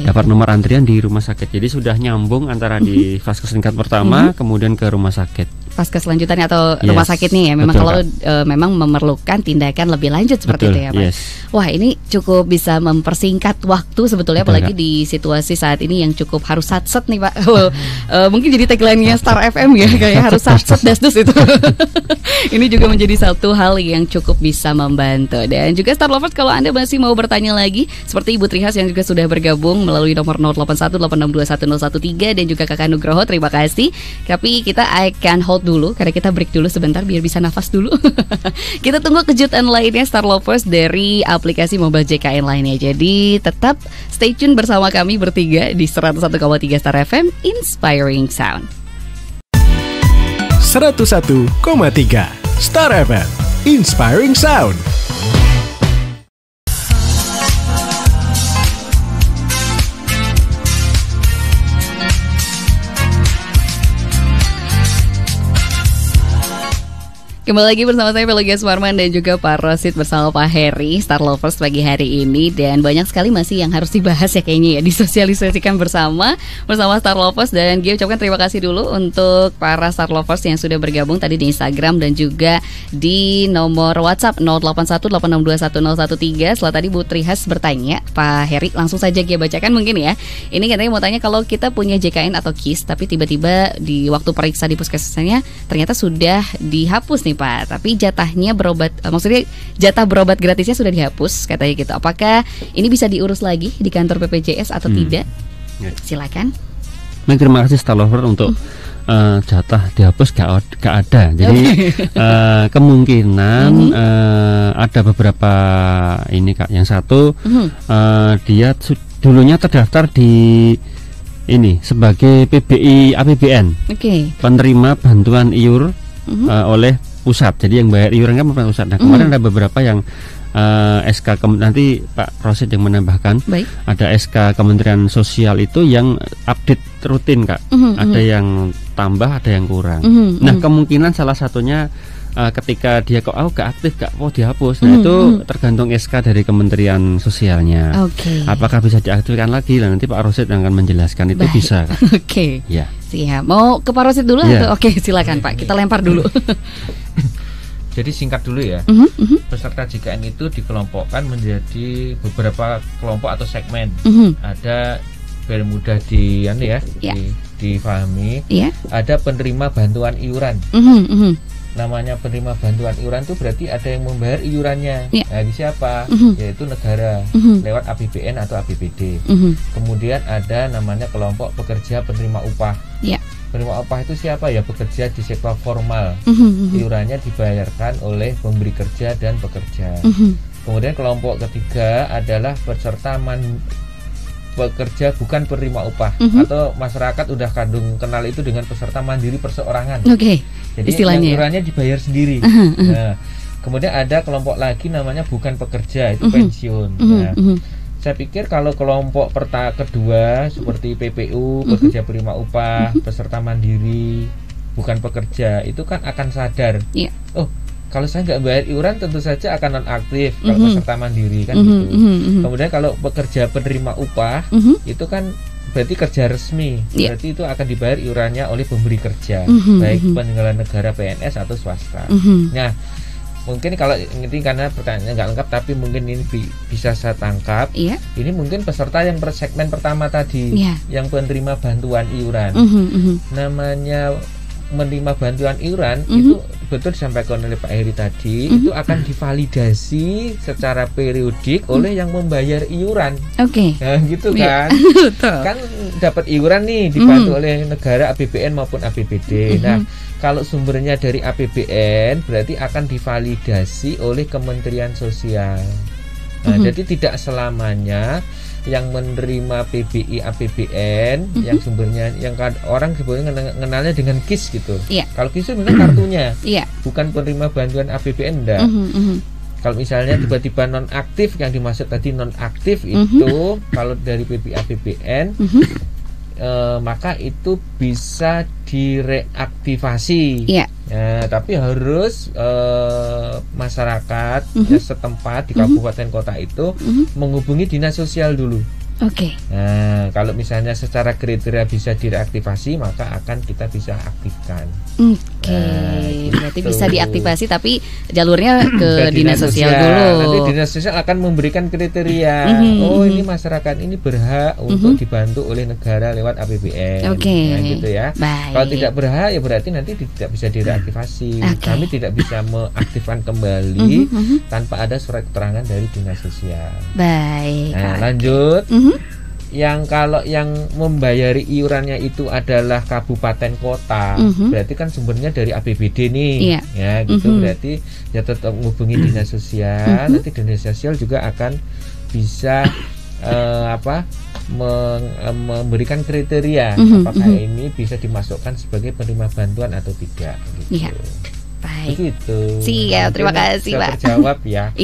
S5: Dapat nomor antrian di rumah sakit. Jadi sudah nyambung antara di Vaskes tingkat pertama kemudian ke rumah sakit.
S2: Vaskes lanjutannya atau rumah sakit nih ya. Memang betul, kalau memang memerlukan tindakan lebih lanjut seperti itu ya Pak. Wah, ini cukup bisa mempersingkat waktu sebetulnya, apalagi di situasi saat ini yang cukup harus satset nih Pak. Mungkin jadi tagline-nya Star FM ya, kayak harus satset dasdus itu. Ini juga menjadi satu hal yang cukup bisa membantu. Dan juga Star Lovers, kalau Anda masih mau bertanya lagi, seperti Ibu Trihas yang juga sudah bergabung melalui nomor 0818621013 dan juga Kakak Nugroho, terima kasih. Tapi kita akan hold dulu karena kita break dulu sebentar biar bisa nafas dulu. Kita tunggu kejutan lainnya Star Lovers dari aplikasi mobile JKN lainnya. Jadi tetap stay tune bersama kami bertiga di 101,3 Star FM Inspiring Sound.
S4: 101,3 Star FM Inspiring Sound.
S2: Kembali lagi bersama saya Pelogia Suarman dan juga Pak Rosid bersama Pak Heri, Star Lovers pagi hari ini. Dan banyak sekali masih yang harus dibahas ya kayaknya ya, disosialisasikan bersama Star Lovers. Dan gue ucapkan terima kasih dulu untuk para Star Lovers yang sudah bergabung tadi di Instagram dan juga di nomor WhatsApp 0818621013. Setelah tadi Bu Trihas bertanya, Pak Heri langsung saja gue bacakan mungkin ya. Ini katanya mau tanya, kalau kita punya JKN atau KIS tapi tiba-tiba di waktu periksa di puskesmasnya ternyata sudah dihapus nih Pak, tapi jatahnya berobat, maksudnya jatah berobat gratisnya sudah dihapus katanya gitu. Apakah ini bisa diurus lagi di kantor BPJS atau tidak? Silakan.
S5: Baik, terima kasih Star Lover untuk jatah dihapus gak ada. Jadi kemungkinan ada beberapa ini Kak. Yang satu dia dulunya terdaftar di ini sebagai PBI APBN, penerima bantuan iur oleh pusat. Jadi yang bayar iuran kan pemerintah pusat. Nah, kemarin ada beberapa yang SK nanti Pak Rosid yang menambahkan. Ada SK Kementerian Sosial itu yang update rutin Kak. Ada yang tambah, ada yang kurang. Nah, kemungkinan salah satunya ketika dia kok gak aktif, gak mau dihapus. Nah itu tergantung SK dari Kementerian Sosialnya. Apakah bisa diaktifkan lagi? Nah nanti Pak Rosid akan menjelaskan itu. Baik. Bisa. Ya.
S2: Siap. Mau ke Pak Rosid dulu atau silakan Pak. Kita lempar dulu.
S3: Jadi singkat dulu ya. Peserta JKN itu dikelompokkan menjadi beberapa kelompok atau segmen. Ada biar mudah difahami. Ada penerima bantuan iuran. Namanya penerima bantuan iuran itu berarti ada yang membayar iurannya. Nah, siapa? Yaitu negara lewat APBN atau APBD. Kemudian ada namanya kelompok pekerja penerima upah. Penerima upah itu siapa? Ya pekerja di sektor formal. Iurannya dibayarkan oleh pemberi kerja dan pekerja. Kemudian kelompok ketiga adalah peserta pekerja bukan penerima upah, atau masyarakat udah kenal itu dengan peserta mandiri perseorangan. Jadi istilahnya iurannya dibayar sendiri. Nah, kemudian ada kelompok lagi namanya bukan pekerja, itu pensiun. Nah, saya pikir kalau kelompok kedua seperti PPU, pekerja penerima upah, peserta mandiri, bukan pekerja, itu kan akan sadar. Oh, kalau saya nggak bayar iuran tentu saja akan nonaktif kalau peserta mandiri kan gitu. Kemudian kalau pekerja penerima upah itu kan berarti kerja resmi, berarti itu akan dibayar iurannya oleh pemberi kerja, baik penyelenggara negara PNS atau swasta. Nah, mungkin kalau ini karena pertanyaannya nggak lengkap, tapi mungkin ini bisa saya tangkap. Ini mungkin peserta yang segmen pertama tadi, yang penerima bantuan iuran. Namanya menerima bantuan iuran itu betul disampaikan oleh Pak Heri tadi, itu akan divalidasi secara periodik oleh yang membayar iuran. Nah, gitu kan. Kan dapat iuran nih dibantu oleh negara APBN maupun APBD. Nah, kalau sumbernya dari APBN berarti akan divalidasi oleh Kementerian Sosial. Nah, jadi tidak selamanya yang menerima PBI APBN yang sumbernya yang orang sebetulnya mengenalnya dengan KIS gitu. Kalau KIS itu memang kartunya, bukan penerima bantuan APBN enggak. Kalau misalnya tiba-tiba nonaktif, yang dimaksud tadi nonaktif itu kalau dari PBI APBN maka itu bisa direaktivasi. Tapi harus masyarakat setempat di kabupaten kota itu menghubungi dinas sosial dulu. Nah, kalau misalnya secara kriteria bisa direaktivasi, maka akan kita bisa aktifkan.
S2: Berarti bisa diaktifasi, tapi jalurnya ke dinas sosial dulu.
S3: Nanti dinas sosial akan memberikan kriteria. Oh, ini masyarakat ini berhak untuk dibantu oleh negara lewat APBN. Nah, gitu ya. Kalau tidak berhak, ya berarti nanti tidak bisa direaktivasi. Kami tidak bisa mengaktifkan kembali tanpa ada surat keterangan dari dinas sosial. Nah, lanjut. Kalau yang membayari iurannya itu adalah kabupaten kota, berarti kan sumbernya dari APBD nih, ya gitu. Berarti ya tetap menghubungi dinas sosial. Nanti dinas sosial juga akan bisa memberikan kriteria apakah ini bisa dimasukkan sebagai penerima bantuan atau tidak. Gitu. Begitu.
S2: Siap, terima kasih Pak.
S3: Terjawab ya.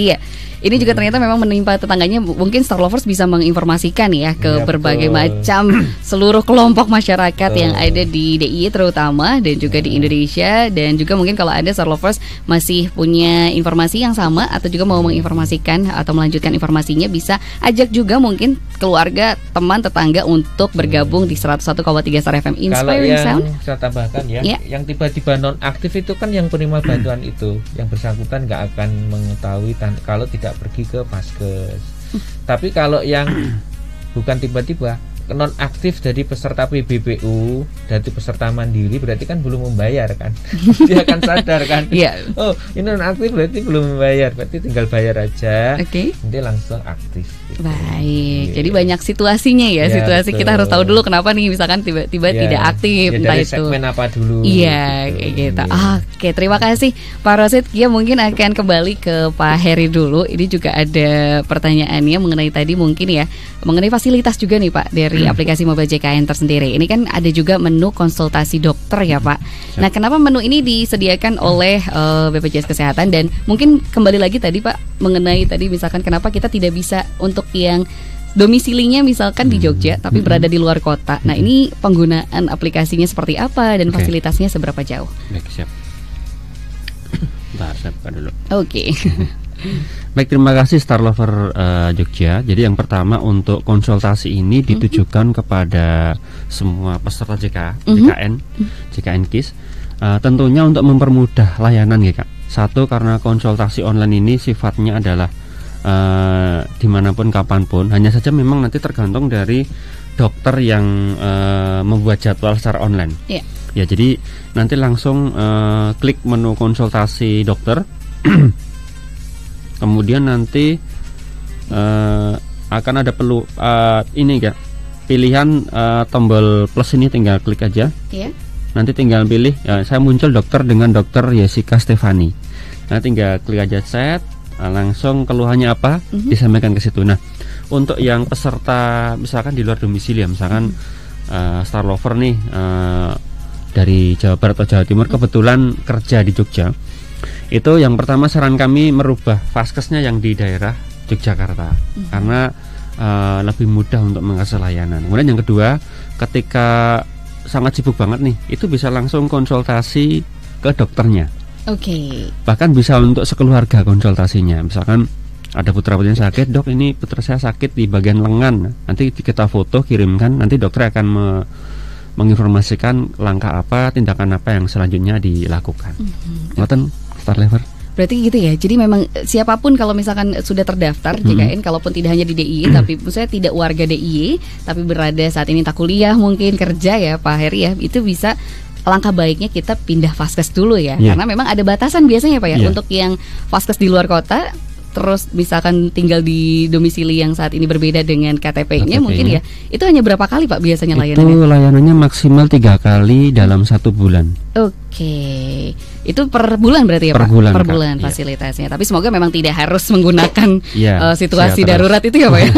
S2: Ini juga ternyata memang menimpa tetangganya. Mungkin Star Lovers bisa menginformasikan ya ke berbagai macam seluruh kelompok masyarakat yang ada di DIY terutama, dan juga di Indonesia. Dan juga mungkin kalau ada Star Lovers masih punya informasi yang sama atau juga mau menginformasikan atau melanjutkan informasinya, bisa ajak juga mungkin keluarga, teman, tetangga untuk bergabung di 101,3 Star FM Inspiring Sound.
S3: Kalau yang saya tambahkan yang tiba-tiba nonaktif itu kan yang penerima bantuan itu, yang bersangkutan nggak akan mengetahui kalau tidak pergi ke Paskes. Tapi kalau yang bukan tiba-tiba nonaktif dari peserta PBBU, dari peserta mandiri, berarti kan belum membayar kan. Dia akan sadar kan. Oh, ini nonaktif berarti belum membayar, berarti tinggal bayar aja. Nanti langsung aktif. Gitu.
S2: Baik. Jadi banyak situasinya ya. Situasi betul. Kita harus tahu dulu kenapa nih misalkan tiba-tiba tidak aktif, entah
S3: dari
S2: itu
S3: segmen apa dulu.
S2: Kayak gitu. Oke, terima kasih Pak Rosid. Ya, mungkin akan kembali ke Pak Heri dulu. Ini juga ada pertanyaannya mengenai tadi mungkin ya, mengenai fasilitas juga nih Pak dari aplikasi mobile JKN tersendiri. Ini kan ada juga menu konsultasi dokter ya Pak. Nah, kenapa menu ini disediakan oleh BPJS Kesehatan? Dan mungkin kembali lagi tadi Pak mengenai tadi misalkan kenapa kita tidak bisa untuk yang domisilinya misalkan di Jogja tapi berada di luar kota. Nah, ini penggunaan aplikasinya seperti apa dan fasilitasnya seberapa jauh?
S5: Baik, siap. Bentar, saya buka dulu.
S2: Oke.
S5: Baik, terima kasih Star Lover Jogja. Jadi yang pertama untuk konsultasi ini ditujukan kepada semua peserta JKN KIS. Tentunya untuk mempermudah layanan ya Kak. Satu, karena konsultasi online ini sifatnya adalah dimanapun kapanpun. Hanya saja memang nanti tergantung dari dokter yang membuat jadwal secara online. Ya, jadi nanti langsung klik menu konsultasi dokter. Kemudian nanti akan ada pilihan tombol plus ini, tinggal klik aja. Nanti tinggal pilih, saya muncul dokter dengan Dokter Jessica Stefani. Nah, tinggal klik aja set, langsung keluhannya apa disampaikan ke situ. Nah, untuk yang peserta misalkan di luar domisili ya, misalkan Star Lover nih dari Jawa Barat atau Jawa Timur kebetulan kerja di Jogja. Itu yang pertama, saran kami merubah vaskesnya yang di daerah Yogyakarta karena lebih mudah untuk mengakses layanan. Kemudian yang kedua, ketika sangat sibuk banget nih, itu bisa langsung konsultasi ke dokternya. Bahkan bisa untuk sekeluarga konsultasinya. Misalkan ada putra-putrinya sakit, dok ini putra saya sakit di bagian lengan. Nanti kita foto kirimkan, nanti dokter akan menginformasikan langkah apa, tindakan apa yang selanjutnya dilakukan. Ngoten Star Lover.
S2: Berarti gitu ya. Jadi memang siapapun kalau misalkan sudah terdaftar JKN, kalaupun tidak hanya di DIY, tapi saya tidak warga DIY, tapi berada saat ini tak kuliah, mungkin kerja ya Pak Heri ya, itu bisa, langkah baiknya kita pindah vaskes dulu ya. Karena memang ada batasan biasanya Pak ya, untuk yang vaskes di luar kota. Terus misalkan tinggal di domisili yang saat ini berbeda dengan KTP-nya mungkin ya, itu hanya berapa kali Pak biasanya layanannya?
S5: Itu layanannya maksimal 3 kali dalam 1 bulan.
S2: Itu per bulan berarti ya Pak? Per bulan fasilitasnya. Tapi semoga memang tidak harus menggunakan situasi darurat itu ya Pak ya.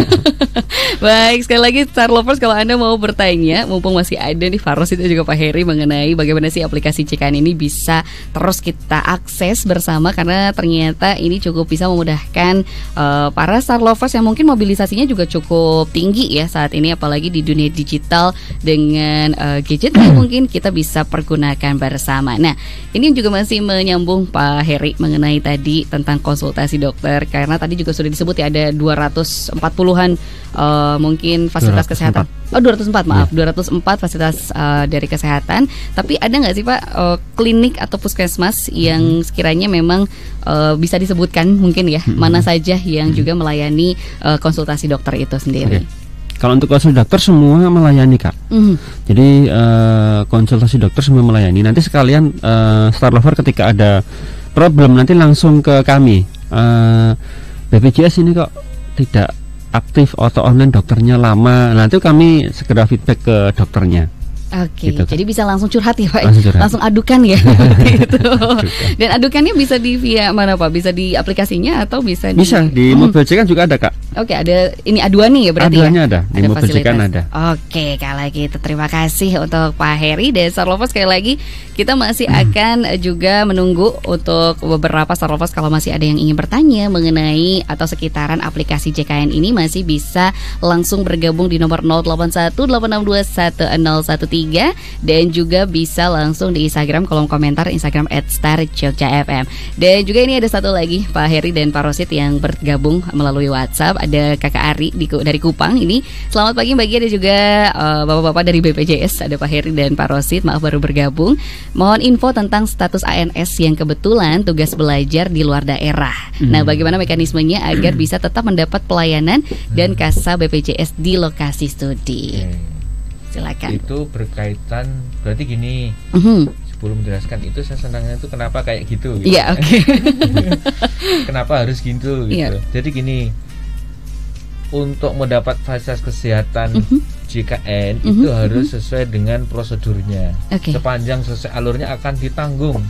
S2: Baik, sekali lagi Star Lovers, kalau Anda mau bertanya, mumpung masih ada nih Faros itu juga Pak Heri mengenai bagaimana sih aplikasi JKN ini bisa terus kita akses bersama, karena ternyata ini cukup bisa memudahkan para Star Lovers yang mungkin mobilisasinya juga cukup tinggi ya saat ini, apalagi di dunia digital dengan gadget yang mungkin kita bisa pergunakan bersama. Nah, ini juga masih menyambung Pak Heri mengenai tadi tentang konsultasi dokter, karena tadi juga sudah disebut ya ada 240-an mungkin fasilitas 204. Kesehatan. 204 maaf, 204 fasilitas dari kesehatan. Tapi ada nggak sih Pak klinik atau puskesmas yang sekiranya memang bisa disebutkan mungkin ya mana saja yang juga melayani konsultasi dokter itu sendiri?
S5: Kalau untuk konsultasi dokter semua melayani Kak. Jadi konsultasi dokter semua melayani. Nanti sekalian Star Lover ketika ada problem nanti langsung ke kami. BPJS ini kok tidak aktif atau online dokternya lama. Nanti kami segera feedback ke dokternya. Gitu,
S2: jadi bisa langsung curhat ya Pak, langsung adukan ya. Gitu. Dan adukannya bisa di via mana Pak? Bisa di aplikasinya atau bisa
S5: di mobil JKN juga ada Kak.
S2: Ada ini aduan nih ya berarti.
S5: Aduannya ada di mobil JKN ada.
S2: Kalau gitu terima kasih untuk Pak Heri dan Star Lovers. Sekali lagi kita masih akan juga menunggu untuk beberapa Star Lovers, kalau masih ada yang ingin bertanya mengenai atau sekitaran aplikasi JKN ini, masih bisa langsung bergabung di nomor 0818621013 dan juga bisa langsung di Instagram, kolom komentar Instagram @starjogjafm. Dan juga ini ada satu lagi Pak Heri dan Pak Rosid yang bergabung melalui WhatsApp. Ada Kakak Ari dari Kupang ini. Selamat pagi bagi ada juga bapak-bapak dari BPJS, ada Pak Heri dan Pak Rosid, maaf baru bergabung. Mohon info tentang status ANS yang kebetulan tugas belajar di luar daerah. Nah, bagaimana mekanismenya agar bisa tetap mendapat pelayanan dan kasa BPJS di lokasi studi? Silakan.
S3: Itu berkaitan, berarti gini. Sebelum menjelaskan itu, saya senangnya itu kenapa kayak gitu.
S2: Iya,
S3: Kenapa harus gitu gitu. Jadi gini, untuk mendapat fasilitas kesehatan JKN itu harus sesuai dengan prosedurnya. Sepanjang sesuai alurnya akan ditanggung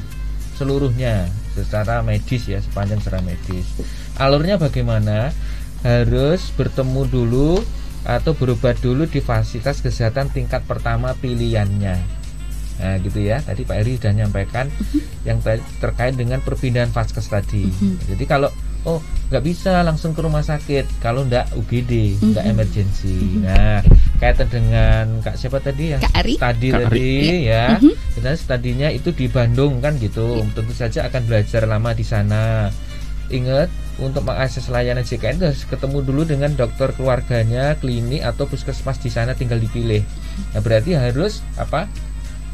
S3: seluruhnya secara medis ya, sepanjang secara medis. Alurnya bagaimana? Harus bertemu dulu atau berobat dulu di fasilitas kesehatan tingkat pertama pilihannya. Nah gitu ya, tadi Pak Eri sudah menyampaikan yang terkait dengan perpindahan vaskes tadi. Jadi kalau nggak bisa langsung ke rumah sakit, kalau nggak UGD, nggak emergensi. Nah kaitan dengan Kak siapa tadi yang
S2: Kak
S3: tadi ya. Kita studinya itu di Bandung kan gitu. Tentu saja akan belajar lama di sana. Ingat, untuk mengakses layanan JKN harus ketemu dulu dengan dokter keluarganya, klinik atau puskesmas di sana, tinggal dipilih. Nah, berarti harus apa?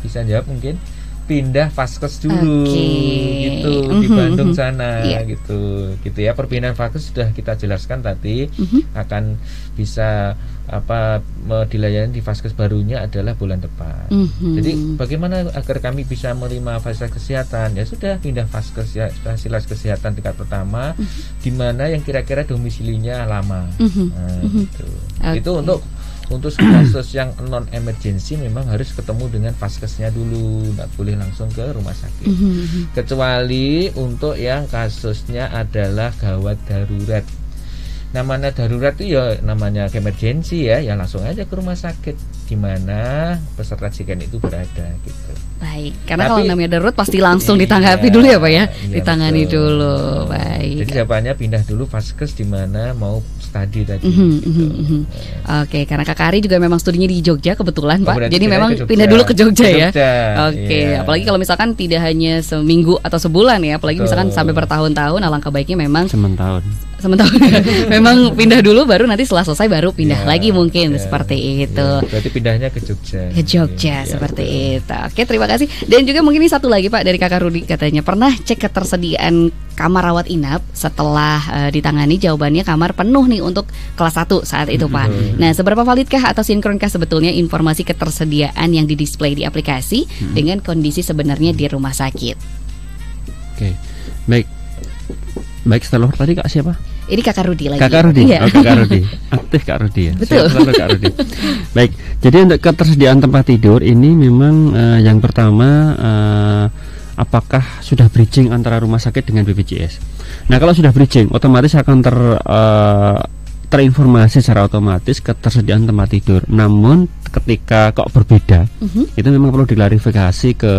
S3: Bisa jawab mungkin pindah vaskes dulu gitu di Bandung sana gitu ya. Perpindahan vaskes sudah kita jelaskan tadi, akan bisa dilayani di vaskes barunya adalah bulan depan. Jadi bagaimana agar kami bisa menerima fasilitas kesehatan? Ya sudah, pindah vaskes ya, fasilitas kesehatan tingkat pertama di mana yang kira-kira domisilinya lama. Gitu. Itu untuk kasus yang non emergency memang harus ketemu dengan vaskesnya dulu, nggak boleh langsung ke rumah sakit. Kecuali untuk yang kasusnya adalah gawat darurat. Namanya darurat itu ya namanya emergency ya langsung aja ke rumah sakit di mana peserta JKN itu berada gitu.
S2: Baik, karena kalau namanya darurat pasti langsung ditanggapi dulu ya Pak ya, ditangani dulu. Baik.
S3: Jadi jawabannya pindah dulu vaskes di mana mau studi tadi.
S2: Oke, karena Kak Ari juga memang studinya di Jogja kebetulan Pak. Jadi memang pindah dulu ke Jogja ya. Oke, apalagi kalau misalkan tidak hanya seminggu atau sebulan ya, apalagi misalkan sampai bertahun-tahun, alangkah baiknya memang sementara memang pindah dulu, baru nanti setelah selesai baru pindah lagi mungkin seperti itu.
S3: Berarti pindahnya ke Jogja.
S2: Ke Jogja seperti itu. Oke, terima kasih. Dan juga mungkin ini satu lagi Pak dari Kakak Rudi, katanya pernah cek ketersediaan kamar rawat inap, setelah ditangani jawabannya kamar penuh nih untuk kelas 1 saat itu Pak. Nah, seberapa validkah atau sinkronkah sebetulnya informasi ketersediaan yang didisplay di aplikasi dengan kondisi sebenarnya di rumah sakit?
S5: Oke, baik setelah tadi Kak siapa?
S2: Ini Kakak Rudi lagi.
S5: Kakak Rudi, Kakak Rudi, aktif Kak Rudi ya.
S2: Betul.
S5: Kak Rudi. Baik, jadi untuk ketersediaan tempat tidur ini memang yang pertama apakah sudah bridging antara rumah sakit dengan BPJS. Nah, kalau sudah bridging, otomatis akan terinformasi secara otomatis ketersediaan tempat tidur. Namun ketika kok berbeda, itu memang perlu diklarifikasi ke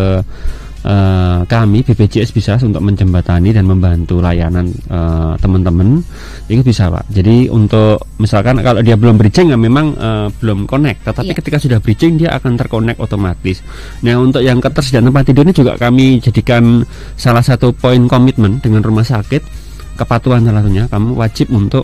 S5: kami BPJS bisa untuk menjembatani dan membantu layanan teman-teman itu bisa Pak. Jadi untuk misalkan kalau dia belum bridging ya memang belum connect, tetapi ketika sudah bridging dia akan terconnect otomatis. Nah, untuk yang ketersediaan tempat tidur ini juga kami jadikan salah satu poin komitmen dengan rumah sakit, kepatuhan salah satunya kamu wajib untuk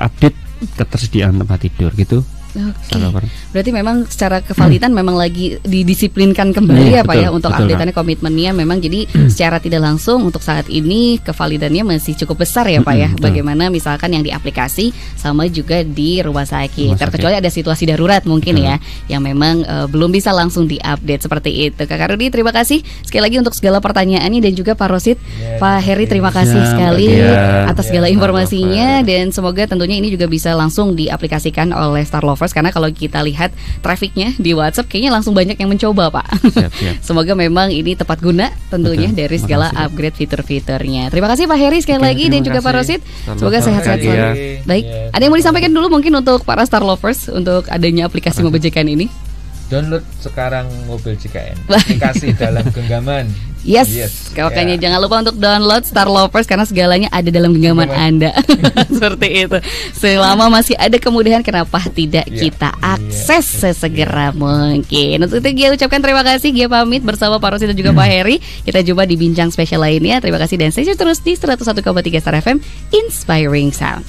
S5: update ketersediaan tempat tidur gitu.
S2: Oke. Berarti memang secara kevalidan memang lagi didisiplinkan kembali ya Pak ya untuk update-annya, komitmennya memang jadi secara tidak langsung untuk saat ini kevalidannya masih cukup besar ya Pak ya. Bagaimana misalkan yang di aplikasi sama juga di rumah sakit. Terkecuali ada situasi darurat mungkin ya yang memang belum bisa langsung diupdate seperti itu. Kakak Rudi terima kasih sekali lagi untuk segala pertanyaannya, dan juga Pak Rosid, Pak Heri terima kasih sekali atas segala informasinya, dan semoga tentunya ini juga bisa langsung diaplikasikan oleh Star Lovers, karena kalau kita lihat trafficnya di WhatsApp kayaknya langsung banyak yang mencoba Pak. Siap. Semoga memang ini tepat guna tentunya dari segala upgrade fitur-fiturnya. Terima kasih Pak Heri sekali lagi, dan juga Pak Rosid, semoga sehat-sehat selalu. Baik, ada yang mau disampaikan dulu mungkin untuk para Star Lovers untuk adanya aplikasi Mobil JKN ini?
S3: Download sekarang Mobil JKN, aplikasi dalam genggaman.
S2: Yes. Makanya jangan lupa untuk download Star Lovers karena segalanya ada dalam genggaman Anda. Seperti itu. Selama masih ada kemudahan, kenapa tidak kita akses sesegera mungkin. Untuk itu Gia ucapkan terima kasih. Gia pamit bersama Pak Rosi dan juga Pak Heri. Kita jumpa di bincang spesial lainnya. Terima kasih dan stay tune terus di 101,3 Star FM Inspiring Sound.